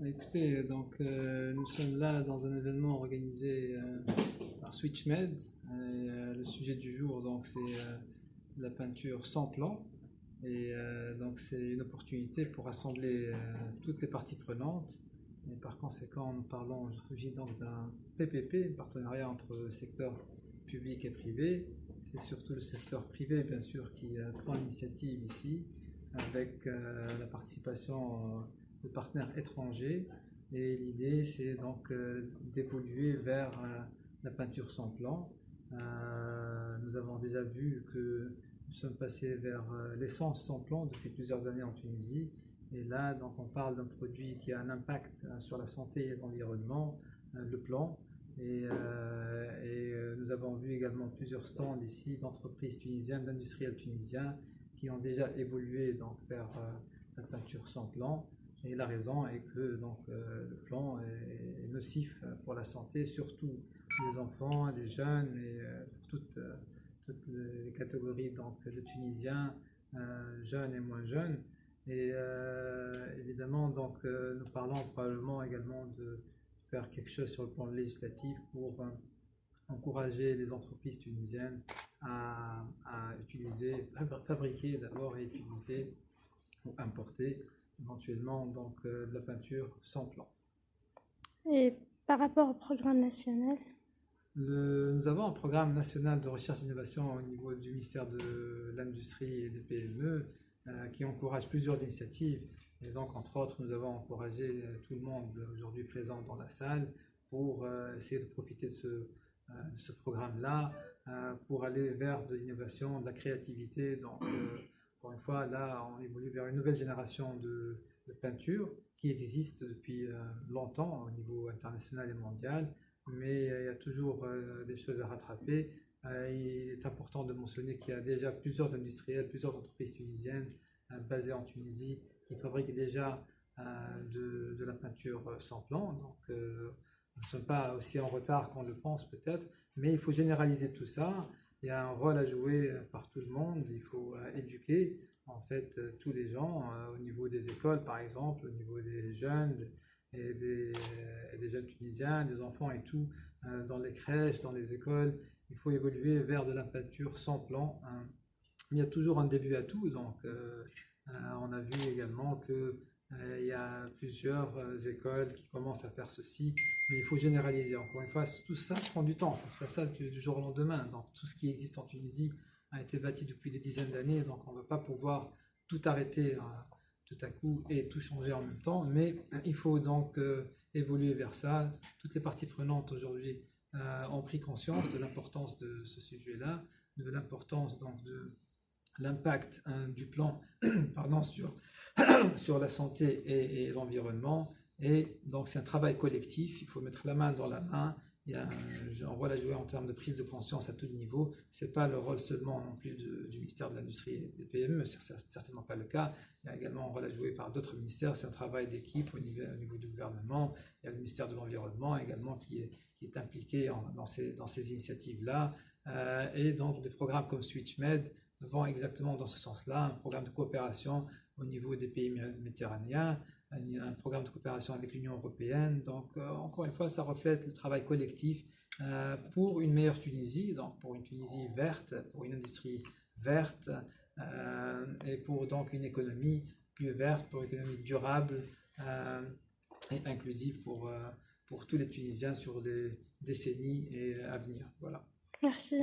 Écoutez, donc nous sommes là dans un événement organisé par SwitchMed. Le sujet du jour, donc, c'est la peinture sans plan. Donc c'est une opportunité pour rassembler toutes les parties prenantes. Et par conséquent, nous parlons aujourd'hui donc d'un PPP, un partenariat entre le secteur public et privé. C'est surtout le secteur privé, bien sûr, qui prend l'initiative ici, avec la participation de partenaires étrangers. Et l'idée, c'est donc d'évoluer vers la peinture sans plan. Nous avons déjà vu que nous sommes passés vers l'essence sans plan depuis plusieurs années en Tunisie. Et là, donc, on parle d'un produit qui a un impact sur la santé et l'environnement, le plan. Nous avons vu également plusieurs stands ici d'entreprises tunisiennes, d'industriels tunisiens qui ont déjà évolué donc, vers la peinture sans plan. Et la raison est que donc, le plan est nocif pour la santé, surtout des enfants, des jeunes et toutes les catégories donc, de Tunisiens, jeunes et moins jeunes. Évidemment, donc, nous parlons probablement également de faire quelque chose sur le plan législatif pour encourager les entreprises tunisiennes à utiliser, fabriquer d'abord et utiliser ou importer éventuellement donc, de la peinture sans plan. Et par rapport au programme national? Nous avons un programme national de recherche et d'innovation au niveau du ministère de l'Industrie et des PME qui encourage plusieurs initiatives. Et donc, entre autres, nous avons encouragé tout le monde aujourd'hui présent dans la salle pour essayer de profiter de ce programme-là pour aller vers de l'innovation, de la créativité. Donc, encore une fois, là, on évolue vers une nouvelle génération de peinture qui existe depuis longtemps au niveau international et mondial, mais il y a toujours des choses à rattraper. Il est important de mentionner qu'il y a déjà plusieurs industriels, plusieurs entreprises tunisiennes basées en Tunisie qui fabriquent déjà de la peinture sans plan. Donc, nous ne sommes pas aussi en retard qu'on le pense peut-être, mais il faut généraliser tout ça. Il y a un rôle à jouer par tout le monde. Il faut éduquer en fait tous les gens au niveau des écoles, par exemple, au niveau des jeunes et des jeunes tunisiens, des enfants et tout, dans les crèches, dans les écoles. Il faut évoluer vers de la peinture sans plan. Il y a toujours un début à tout, donc on a vu également que il y a plusieurs écoles qui commencent à faire ceci, mais il faut généraliser. Encore une fois, tout ça prend du temps, ça se fait ça du jour au lendemain. Donc tout ce qui existe en Tunisie a été bâti depuis des dizaines d'années, donc on ne va pas pouvoir tout arrêter tout à coup et tout changer en même temps, mais il faut donc évoluer vers ça. Toutes les parties prenantes aujourd'hui ont pris conscience de l'importance de ce sujet-là, de l'importance donc de l'impact du plan pardon, sur la santé et l'environnement. Et donc c'est un travail collectif, il faut mettre la main dans la main. Il y a un rôle à jouer en termes de prise de conscience à tous les niveaux. Ce n'est pas le rôle seulement non plus du ministère de l'Industrie et des PME, ce n'est certainement pas le cas. Il y a également un rôle à jouer par d'autres ministères. C'est un travail d'équipe au niveau du gouvernement. Il y a le ministère de l'Environnement également qui est impliqué dans ces initiatives-là. Et donc des programmes comme SwitchMed vont exactement dans ce sens-là, un programme de coopération au niveau des pays méditerranéens, un programme de coopération avec l'Union européenne. Donc, encore une fois, ça reflète le travail collectif pour une meilleure Tunisie, donc pour une Tunisie verte, pour une industrie verte et pour donc une économie plus verte, pour une économie durable et inclusive pour tous les Tunisiens sur les décennies et à venir. Voilà. Merci.